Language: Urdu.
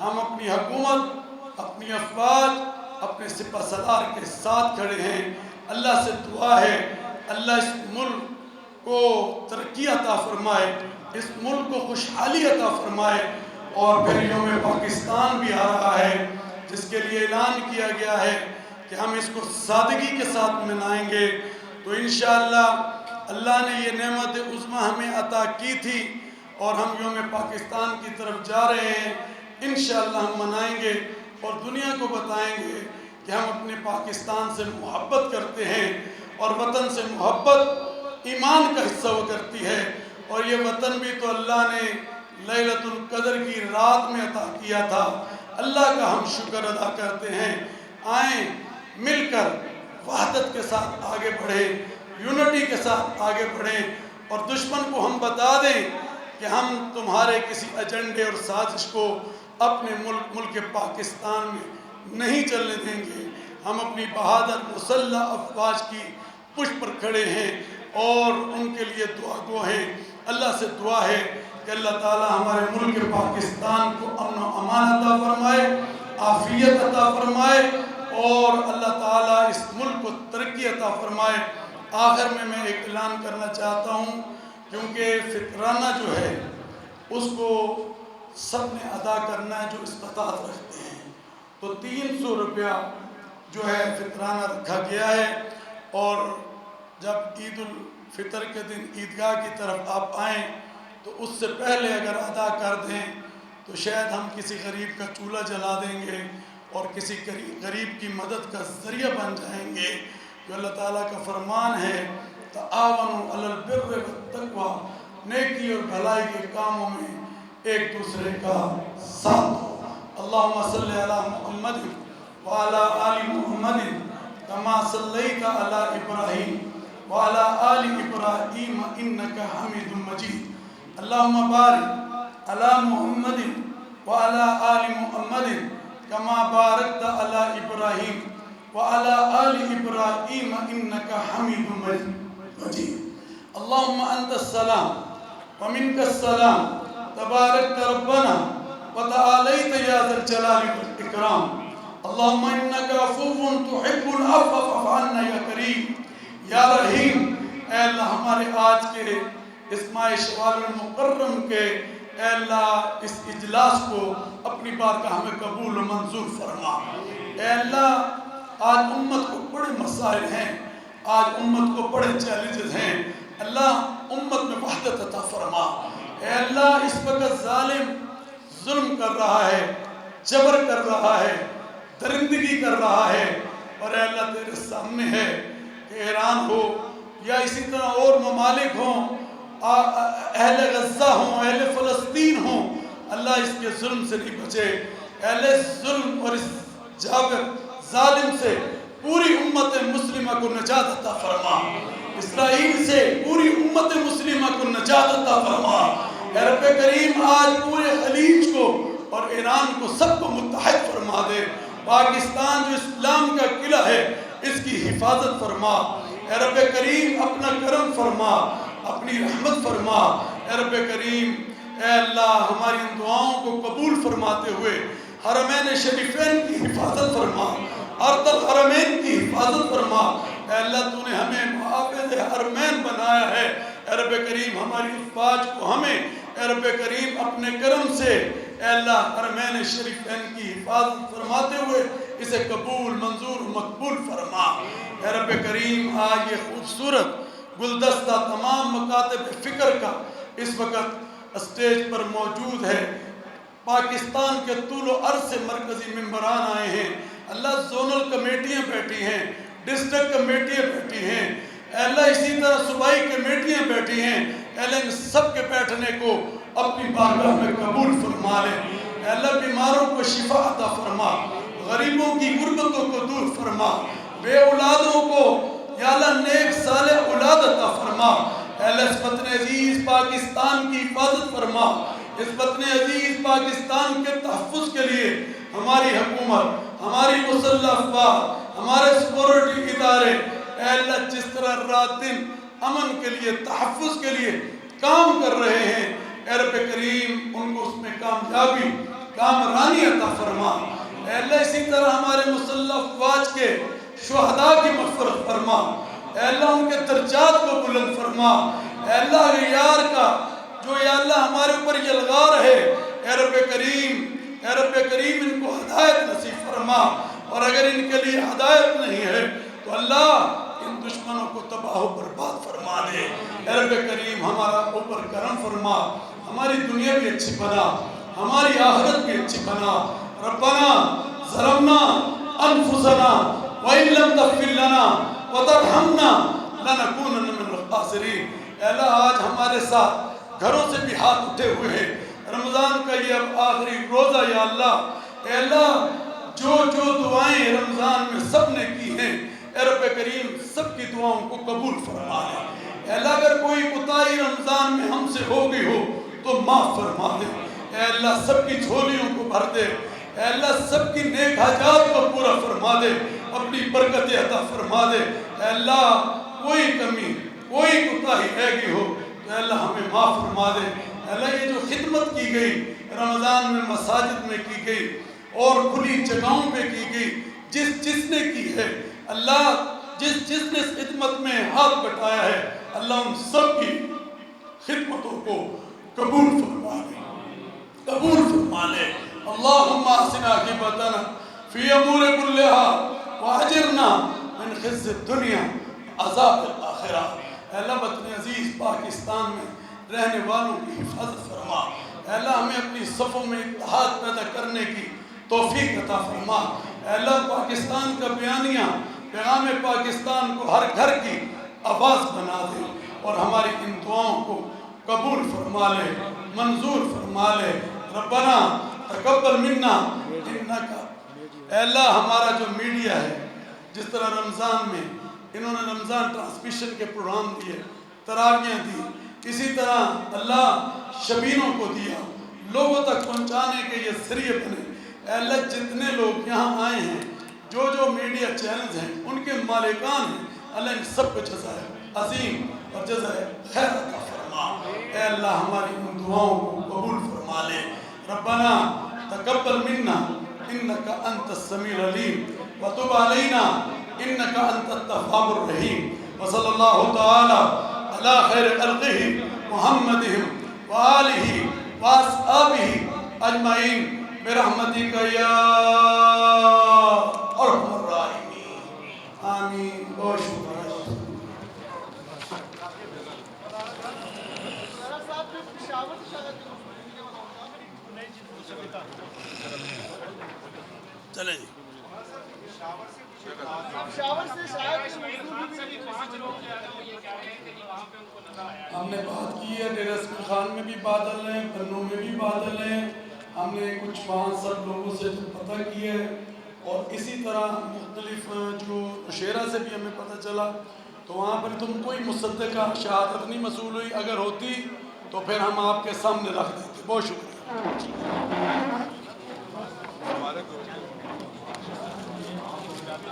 ہم اپنی حکومت، اپنی افواج، اپنے سپہ سالار کے ساتھ کھڑے ہیں۔ اللہ سے دعا ہے اللہ اس ملک کو ترقی عطا فرمائے، اس ملک کو خوشحالی عطا فرمائے۔ اور پھر یوم پاکستان بھی آ رہا ہے جس کے لیے اعلان کیا گیا ہے کہ ہم اس کو سادگی کے ساتھ منائیں گے۔ تو انشاءاللہ اللہ نے یہ نعمت عظمیٰ ہمیں عطا کی تھی اور ہم یوم پاکستان کی طرف جا رہے ہیں۔ انشاءاللہ ہم منائیں گے اور دنیا کو بتائیں گے کہ ہم اپنے پاکستان سے محبت کرتے ہیں، اور وطن سے محبت ایمان کا حصہ ہوا کرتی ہے۔ اور یہ وطن بھی تو اللہ نے لیلۃ القدر کی رات میں عطا کیا تھا۔ اللہ کا ہم شکر ادا کرتے ہیں۔ آئیں مل کر وحدت کے ساتھ آگے بڑھیں، یونٹی کے ساتھ آگے بڑھیں، اور دشمن کو ہم بتا دیں کہ ہم تمہارے کسی ایجنڈے اور سازش کو اپنے ملک پاکستان میں نہیں چلنے دیں گے۔ ہم اپنی بہادر مسلح افواج کی پشت پر کھڑے ہیں اور ان کے لیے دعا گو ہیں۔ اللہ سے دعا ہے کہ اللہ تعالی ہمارے ملک پاکستان کو امن و امان عطا فرمائے، عافیت عطا فرمائے، اور اللہ تعالیٰ اس ملک کو ترقی عطا فرمائے۔ آخر میں ایک اعلان کرنا چاہتا ہوں، کیونکہ فطرانہ جو ہے اس کو سب نے ادا کرنا ہے جو استطاعت رکھتے ہیں، تو 300 روپیہ جو ہے فطرانہ رکھا گیا ہے۔ اور جب عید الفطر کے دن عیدگاہ کی طرف آپ آئیں تو اس سے پہلے اگر ادا کر دیں تو شاید ہم کسی غریب کا چولہا جلا دیں گے اور کسی غریب کی مدد کا ذریعہ بن جائیں گے۔ جو اللہ تعالیٰ کا فرمان ہے تعاونوا علی البر والتقوی، نیکی اور بھلائی کے کاموں میں ایک دوسرے کا ساتھ دو۔ اللہم صلی علی محمد وعلی آل محمد کما صلیت علی ابراہیم وعلی آل ابراہیم انکا حمید مجید۔ اللہم بارک علی محمد وعلی آل محمد کما بارکت علی ابراہیم وعلی آل ابراہیم انکا حمید مجید۔ اللہم انت السلام ومنک السلام تبارکت ربنا وتعالیت یا ذا الجلال والاکرام۔ اللہم انکا عفو تحب العفو فاعف عنا یا کریم یا رحیم۔ اے اللہ ہمارے آج کے اس ماہ شوال المکرم کے اے اللہ اس اجلاس کو اپنی بارگاہ میں قبول و منظور فرما۔ اے اللہ آج امت کو بڑے مسائل ہیں، آج امت کو بڑے چیلنجز ہیں، اللہ امت میں وحدت عطا فرما۔ اے اللہ اس وقت ظالم ظلم کر رہا ہے، جبر کر رہا ہے، درندگی کر رہا ہے، اور اے اللہ تیرے سامنے ہے کہ ایران ہو یا اسی طرح اور ممالک ہوں، اہل غزہ ہوں، اہل فلسطین ہوں، اللہ اس کے ظلم سے نہیں بچے۔ اہل ظلم اور اس جابر ظالم سے پوری امت مسلمہ کو نجات عطا فرما، اسرائیل سے پوری امت مسلمہ کو نجات عطا فرما۔ اے رب کریم آج پورے خلیج کو اور ایران کو سب کو متحد فرما دے۔ پاکستان جو اسلام کا قلعہ ہے اس کی حفاظت فرما۔ اے رب کریم اپنا کرم فرما، اپنی رحمت فرما۔ اے رب کریم اے اللہ ہماری ان دعاؤں کو قبول فرماتے ہوئے حرمین شریفین کی حفاظت فرما، ارض الحرمین کی حفاظت فرما۔ اے اللہ تو نے ہمیں محافظ حرمین بنایا ہے، اے رب کریم ہماری افواج کو ہمیں اے رب کریم اپنے کرم سے اے اللہ حرمین شریفین کی حفاظت فرماتے ہوئے اسے قبول منظور مقبول فرما۔ اے رب کریم آج یہ خوبصورت گلدستہ تمام مکاتب فکر کا اس وقت اسٹیج پر موجود ہے۔ پاکستان کے طول و عرض سے مرکزی ممبران آئے ہیں، اللہ زونل کمیٹیاں بیٹھی ہیں، ڈسٹرکٹ کمیٹیاں بیٹھی ہیں، اے اللہ اسی طرح صوبائی کمیٹیاں بیٹھی ہیں۔ اے اللہ ان سب کے بیٹھنے کو اپنی بارگاہ میں قبول فرما لے۔ اے اللہ بیماروں کو شفا عطا فرما، غریبوں کی غربتوں کو دور فرما، بے اولادوں کو یا اللہ نیک صالح اولاد عطا فرما۔ اے اللہ اس وطن عزیز پاکستان کی حفاظت فرما، اس وطن عزیز پاکستان کے تحفظ کے لیے ہماری حکومت، ہماری مسلح افواج، ہمارے سیکورٹی ادارے اے اللہ جس طرح رات دن امن کے لیے تحفظ کے لیے کام کر رہے ہیں، اے رب کریم ان کو اس میں کامیابی کامرانی عطا فرما۔ اے اللہ اسی طرح ہمارے مسلح افواج کے شہداء کی مغفرت فرما۔ اے اللہ ان کے درجات کو بلند فرما۔ اے اللہ یار کا جو یا اللہ ہمارے اوپر یلغا رہے، اے رب کریم ان کو ہدایت نصیب فرما، اور اگر ان کے لیے ہدایت نہیں ہے تو اللہ ان دشمنوں کو تباہ و برباد فرما دے۔ اے رب کریم ہمارا اوپر کرم فرما، ہماری دنیا بھی اچھی بنا، ہماری آخرت بھی اچھی بنا۔ ربنا ظلمنا انفسنا وان لم تغفر لنا وترحمنا لنکونن من الخاسرین۔ اے اللہ آج ہمارے ساتھ گھروں سے بھی ہاتھ اٹھے ہوئے ہیں، رمضان کا یہ اب آخری روزہ یا اللہ، اے اللہ جو دعائیں رمضان میں سب نے کی ہیں، اے رب کریم سب کی دعاؤں کو قبول فرما لے۔ اے اللہ اگر کوئی کوتاہی رمضان میں ہم سے ہو گئی ہو تو معاف فرما دے۔ اے اللہ سب کی جھولیوں کو بھر دے، اے اللہ سب کی نیک حاجات کو پورا فرما دے، اپنی برکت عطا فرما دے۔ اے اللہ کوئی کمی کوئی کوتاہی رہ گئی ہو تو اے اللہ ہمیں معاف فرما دے۔ اے اللہ یہ جو خدمت کی گئی رمضان میں مساجد میں کی گئی اور کھلی جگہوں پہ کی گئی، جس نے کی ہے اللہ، جس نے اس خدمت میں ہاتھ بٹایا ہے، اللہ ان سب کی خدمتوں کو قبول فرما لے، قبول فرما لے۔ اللہم احسن عاقبتنا فی امور کلہا واجرنا من خزي الدنیا عذاب الآخرہ۔ اے اللہ وطن عزیز پاکستان میں رہنے والوں کی حفاظت فرما۔ اے اللہ ہمیں اپنی صفوں میں اتحاد پیدا کرنے کی توفیق عطا فرما۔ اے اللہ پاکستان کا بیانیہ پیغام پاکستان کو ہر گھر کی آواز بنا دے، اور ہماری ان دعاؤں کو قبول فرما لے، منظور فرما لے۔ ربنا تقبل منا انکا۔ اے اللہ ہمارا جو میڈیا ہے، جس طرح رمضان میں انہوں نے رمضان ٹرانسمیشن کے پروگرام دیے، تراویحیں دی، اسی طرح اللہ شبینوں کو دیا، لوگوں تک پہنچانے کے یہ ذریعے بنے۔ اے اللہ جتنے لوگ یہاں آئے ہیں، جو میڈیا چینلز ہیں، ان کے مالکان ہیں، اللہ ان سب کو جزائے عظیم اور جزائے خیر عطا فرما۔ اے اللہ ہماری ان دعاؤں کو قبول فرما لے۔ ربنا تقبل منا انك انت السميع العليم وتب علينا انك انت التواب الرحيم، وصلى الله تعالى على خير خلقه محمد وآله واصحابه اجمعين برحمتك يا ارحم الراحمين آمین۔ بہت شکریہ۔ چلیں جی ہم نے بات کی ہے، ڈیرہ اسماعیل خان میں بھی بادل ہیں، بنوں میں بھی بادل ہیں، ہم نے کچھ 5 لوگوں سے پتہ کی ہے، اور اسی طرح مختلف جو نوشیرہ سے بھی ہمیں پتہ چلا، تو وہاں پر تم کوئی مصدقہ شہادت نہیں موصول ہوئی، اگر ہوتی تو پھر ہم آپ کے سامنے رکھ دیتے۔ بہت شکریہ۔